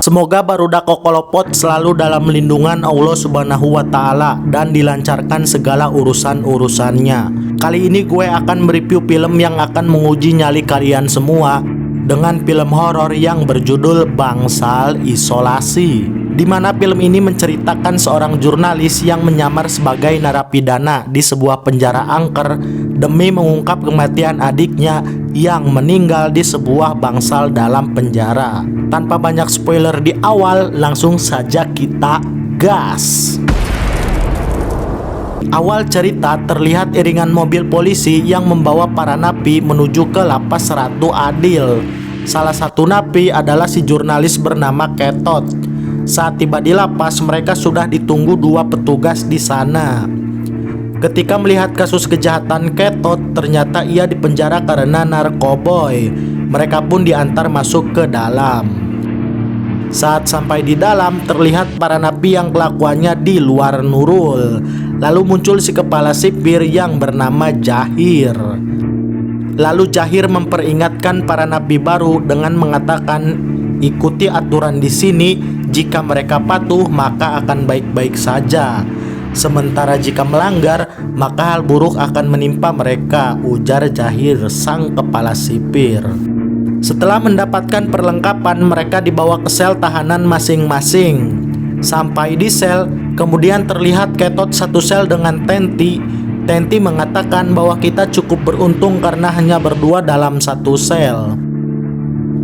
Semoga Barudak Kokolopot selalu dalam lindungan Allah Subhanahu wa Ta'ala dan dilancarkan segala urusan-urusannya. Kali ini gue akan mereview film yang akan menguji nyali kalian semua dengan film horor yang berjudul Bangsal Isolasi, di mana film ini menceritakan seorang jurnalis yang menyamar sebagai narapidana di sebuah penjara angker demi mengungkap kematian adiknya yang meninggal di sebuah bangsal dalam penjara. Tanpa banyak spoiler di awal, langsung saja kita gas. Awal cerita terlihat iringan mobil polisi yang membawa para napi menuju ke lapas Ratu Adil. Salah satu napi adalah si jurnalis bernama Ketot. Saat tiba di lapas, mereka sudah ditunggu dua petugas di sana. Ketika melihat kasus kejahatan Ketot, ternyata ia dipenjara karena narkoboy. Mereka pun diantar masuk ke dalam. Saat sampai di dalam, terlihat para napi yang kelakuannya di luar nurul. Lalu muncul si kepala sipir yang bernama Jahir. Lalu Jahir memperingatkan para napi baru dengan mengatakan, ikuti aturan di sini, jika mereka patuh maka akan baik-baik saja. Sementara jika melanggar, maka hal buruk akan menimpa mereka, ujar Jahir sang kepala sipir. Setelah mendapatkan perlengkapan, mereka dibawa ke sel tahanan masing-masing. Sampai di sel, kemudian terlihat Ketot satu sel dengan Tenti. Tenti mengatakan bahwa kita cukup beruntung karena hanya berdua dalam satu sel,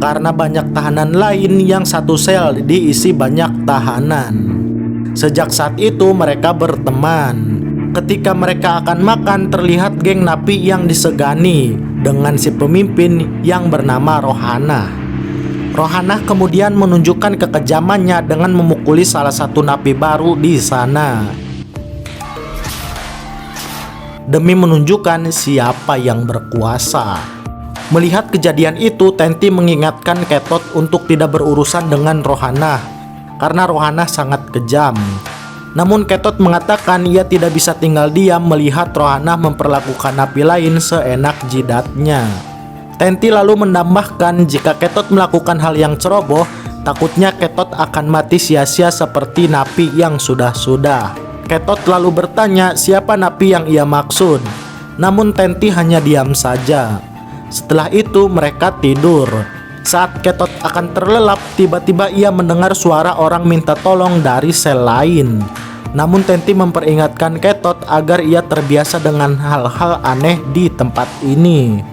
karena banyak tahanan lain yang satu sel diisi banyak tahanan. Sejak saat itu mereka berteman. Ketika mereka akan makan, terlihat geng napi yang disegani dengan si pemimpin yang bernama Rohana. Rohana kemudian menunjukkan kekejamannya dengan memukuli salah satu napi baru di sana, demi menunjukkan siapa yang berkuasa. Melihat kejadian itu, Tenti mengingatkan Ketot untuk tidak berurusan dengan Rohana karena Rohana sangat kejam. Namun Ketot mengatakan ia tidak bisa tinggal diam melihat Rohana memperlakukan napi lain seenak jidatnya. Tenti lalu menambahkan jika Ketot melakukan hal yang ceroboh, takutnya Ketot akan mati sia-sia seperti napi yang sudah-sudah. Ketot lalu bertanya siapa napi yang ia maksud. Namun Tenti hanya diam saja. Setelah itu mereka tidur. Saat Ketot akan terlelap, tiba-tiba ia mendengar suara orang minta tolong dari sel lain. Namun Tenti memperingatkan Ketot agar ia terbiasa dengan hal-hal aneh di tempat ini.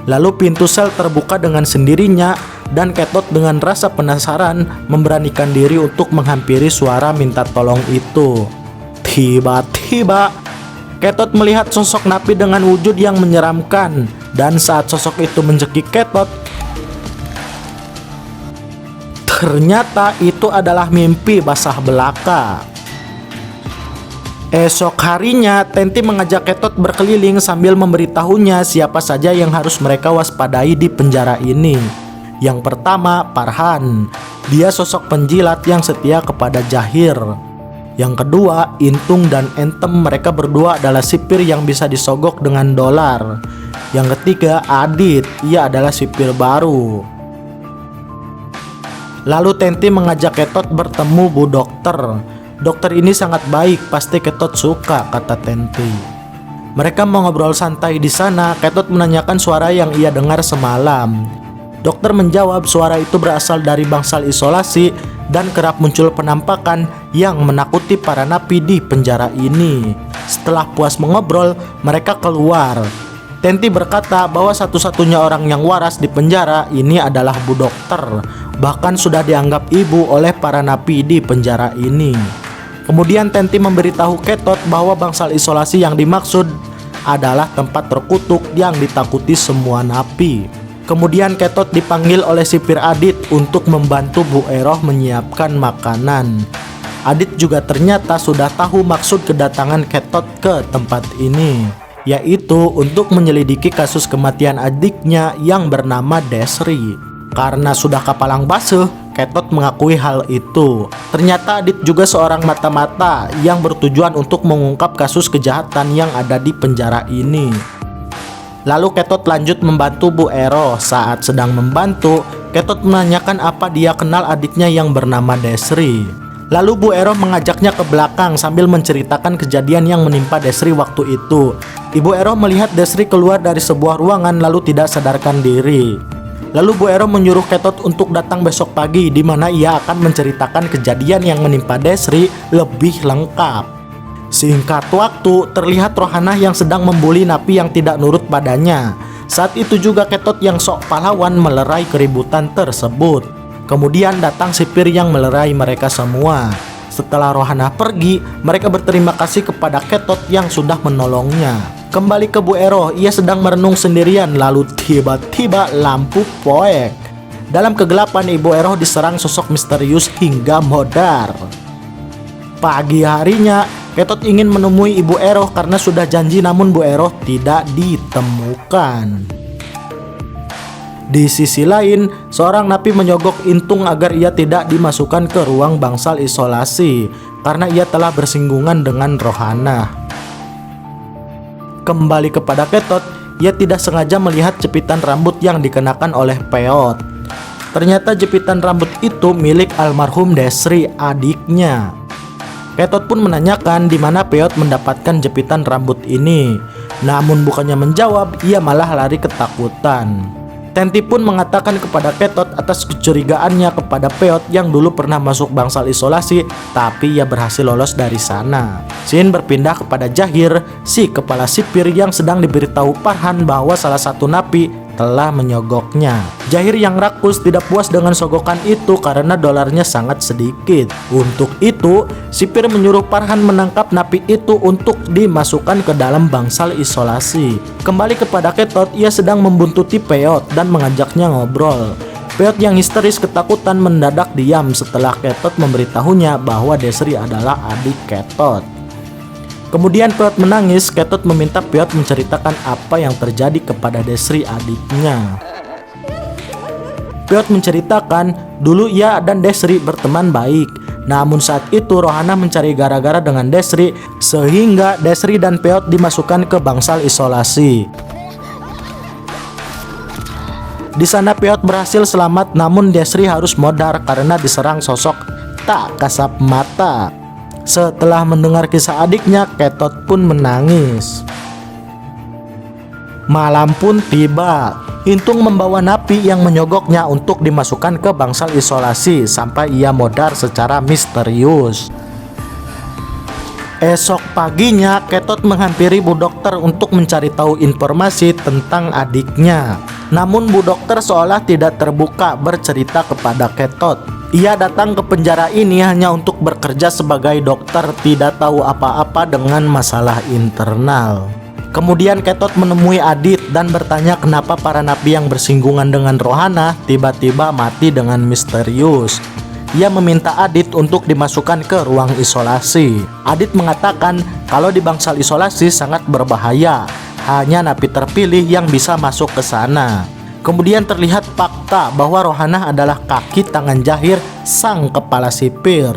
Lalu pintu sel terbuka dengan sendirinya dan Ketot dengan rasa penasaran memberanikan diri untuk menghampiri suara minta tolong itu. Tiba-tiba Ketot melihat sosok napi dengan wujud yang menyeramkan, dan saat sosok itu mencekik Ketot, ternyata itu adalah mimpi basah belaka. Esok harinya, Tenti mengajak Ketot berkeliling sambil memberitahunya siapa saja yang harus mereka waspadai di penjara ini. Yang pertama, Farhan. Dia sosok penjilat yang setia kepada Jahir. Yang kedua, Intung dan Entem. Mereka berdua adalah sipir yang bisa disogok dengan dolar. Yang ketiga, Adit. Ia adalah sipir baru. Lalu Tenti mengajak Ketot bertemu Bu Dokter. Dokter ini sangat baik, pasti Ketot suka, kata Tenti. Mereka mengobrol santai di sana. Ketot menanyakan suara yang ia dengar semalam. Dokter menjawab suara itu berasal dari bangsal isolasi dan kerap muncul penampakan yang menakuti para napi di penjara ini. Setelah puas mengobrol, mereka keluar. Tenti berkata bahwa satu-satunya orang yang waras di penjara ini adalah Bu Dokter. Bahkan sudah dianggap ibu oleh para napi di penjara ini. Kemudian Tenti memberitahu Ketot bahwa bangsal isolasi yang dimaksud adalah tempat terkutuk yang ditakuti semua napi. Kemudian Ketot dipanggil oleh sipir Adit untuk membantu Bu Eroh menyiapkan makanan. Adit juga ternyata sudah tahu maksud kedatangan Ketot ke tempat ini, yaitu untuk menyelidiki kasus kematian adiknya yang bernama Desri. Karena sudah kapalang basuh, Ketot mengakui hal itu. Ternyata Adit juga seorang mata-mata yang bertujuan untuk mengungkap kasus kejahatan yang ada di penjara ini. Lalu Ketot lanjut membantu Bu Ero. Saat sedang membantu, Ketot menanyakan apa dia kenal adiknya yang bernama Desri. Lalu Bu Ero mengajaknya ke belakang sambil menceritakan kejadian yang menimpa Desri waktu itu. Ibu Ero melihat Desri keluar dari sebuah ruangan lalu tidak sadarkan diri. Lalu Bu Ero menyuruh Ketot untuk datang besok pagi, di mana ia akan menceritakan kejadian yang menimpa Desri lebih lengkap. Singkat waktu, terlihat Rohana yang sedang membuli napi yang tidak nurut padanya. Saat itu juga Ketot yang sok pahlawan melerai keributan tersebut. Kemudian datang sipir yang melerai mereka semua. Setelah Rohana pergi, mereka berterima kasih kepada Ketot yang sudah menolongnya. Kembali ke Bu Ero, ia sedang merenung sendirian, lalu tiba-tiba lampu poek. Dalam kegelapan, Ibu Ero diserang sosok misterius hingga modar. Pagi harinya, Ketot ingin menemui Ibu Ero karena sudah janji, namun Bu Ero tidak ditemukan. Di sisi lain, seorang napi menyogok Intung agar ia tidak dimasukkan ke ruang bangsal isolasi karena ia telah bersinggungan dengan Rohana. Kembali kepada Ketot, ia tidak sengaja melihat jepitan rambut yang dikenakan oleh Peot. Ternyata jepitan rambut itu milik almarhum Desri, adiknya. Ketot pun menanyakan di mana Peot mendapatkan jepitan rambut ini. Namun bukannya menjawab, ia malah lari ketakutan. Tenti pun mengatakan kepada Ketot atas kecurigaannya kepada Peot yang dulu pernah masuk bangsal isolasi, tapi ia berhasil lolos dari sana. Scene berpindah kepada Jahir, si kepala sipir yang sedang diberitahu Farhan bahwa salah satu napi telah menyogoknya. Jahir yang rakus tidak puas dengan sogokan itu karena dolarnya sangat sedikit. Untuk itu, sipir menyuruh Farhan menangkap napi itu untuk dimasukkan ke dalam bangsal isolasi. Kembali kepada Ketot, ia sedang membuntuti Peot dan mengajaknya ngobrol. Peot yang histeris ketakutan mendadak diam setelah Ketot memberitahunya bahwa Desri adalah adik Ketot. Kemudian Peot menangis. Ketot meminta Peot menceritakan apa yang terjadi kepada Desri, adiknya. Peot menceritakan dulu ia dan Desri berteman baik. Namun saat itu Rohana mencari gara-gara dengan Desri sehingga Desri dan Peot dimasukkan ke bangsal isolasi. Di sana Peot berhasil selamat, namun Desri harus modar karena diserang sosok tak kasat mata. Setelah mendengar kisah adiknya, Ketot pun menangis. Malam pun tiba. Intung membawa napi yang menyogoknya untuk dimasukkan ke bangsal isolasi sampai ia modar secara misterius. Esok paginya, Ketot menghampiri Bu Dokter untuk mencari tahu informasi tentang adiknya. Namun Bu Dokter seolah tidak terbuka bercerita kepada Ketot. Ia datang ke penjara ini hanya untuk bekerja sebagai dokter, tidak tahu apa-apa dengan masalah internal. Kemudian Ketot menemui Adit dan bertanya kenapa para napi yang bersinggungan dengan Rohana tiba-tiba mati dengan misterius. Ia meminta Adit untuk dimasukkan ke ruang isolasi. Adit mengatakan kalau di bangsal isolasi sangat berbahaya, hanya napi terpilih yang bisa masuk ke sana. Kemudian terlihat fakta bahwa Rohana adalah kaki tangan Jahir, sang kepala sipir.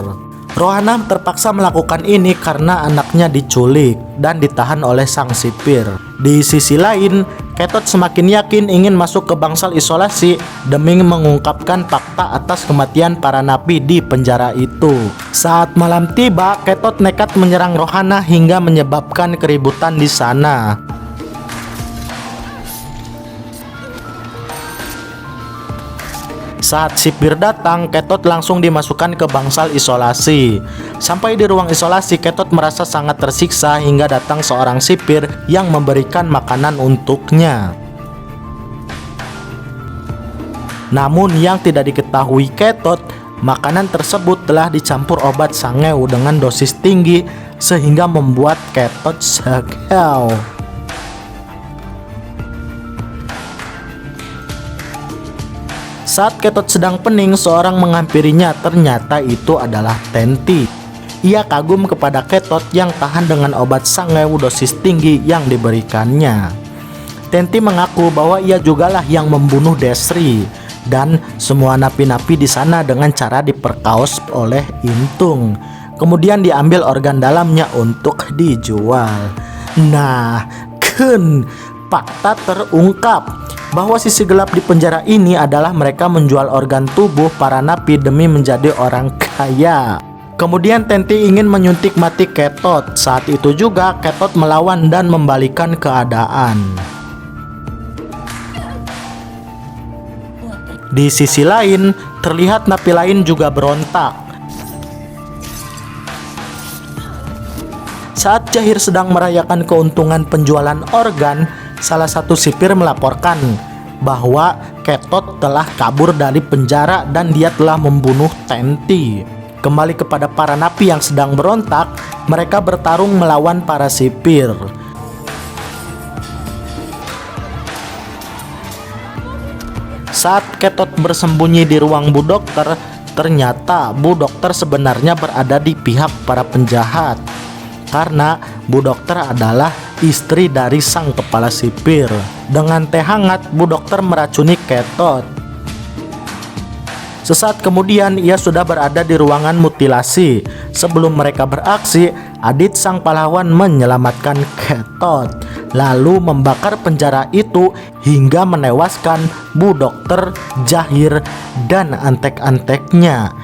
Rohana terpaksa melakukan ini karena anaknya diculik dan ditahan oleh sang sipir. Di sisi lain, Ketot semakin yakin ingin masuk ke bangsal isolasi demi mengungkapkan fakta atas kematian para napi di penjara itu. Saat malam tiba, Ketot nekat menyerang Rohana hingga menyebabkan keributan di sana. Saat sipir datang, Ketot langsung dimasukkan ke bangsal isolasi. Sampai di ruang isolasi, Ketot merasa sangat tersiksa hingga datang seorang sipir yang memberikan makanan untuknya. Namun yang tidak diketahui Ketot, makanan tersebut telah dicampur obat sangeu dengan dosis tinggi sehingga membuat Ketot sakau. Saat Ketot sedang pening, seorang menghampirinya. Ternyata itu adalah Tenti. Ia kagum kepada Ketot yang tahan dengan obat sangeu dosis tinggi yang diberikannya. Tenti mengaku bahwa ia jugalah yang membunuh Desri dan semua napi-napi di sana dengan cara diperkaos oleh Intung. Kemudian diambil organ dalamnya untuk dijual. Nah, fakta terungkap bahwa sisi gelap di penjara ini adalah mereka menjual organ tubuh para napi demi menjadi orang kaya. Kemudian Tenti ingin menyuntik mati Ketot. Saat itu juga Ketot melawan dan membalikan keadaan. Di sisi lain, terlihat napi lain juga berontak. Saat Jahir sedang merayakan keuntungan penjualan organ, salah satu sipir melaporkan bahwa Ketot telah kabur dari penjara dan dia telah membunuh Tenti. Kembali kepada para napi yang sedang berontak, mereka bertarung melawan para sipir. Saat Ketot bersembunyi di ruang Bu Dokter, ternyata Bu Dokter sebenarnya berada di pihak para penjahat. Karena Bu Dokter adalah istri dari sang kepala sipir. Dengan teh hangat, Bu Dokter meracuni Ketot. Sesaat kemudian ia sudah berada di ruangan mutilasi. Sebelum mereka beraksi, Adit sang pahlawan menyelamatkan Ketot, lalu membakar penjara itu hingga menewaskan Bu Dokter, Jahir, dan antek-anteknya.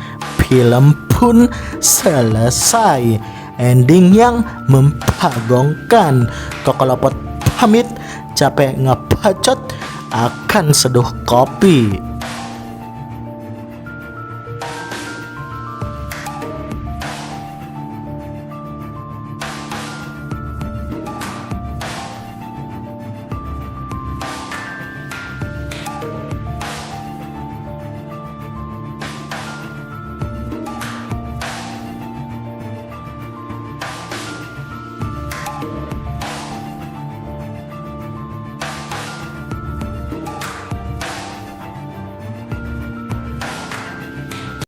Film pun selesai. Ending yang mempagongkan. Kokolopot pamit, capek ngepacot, akan seduh kopi.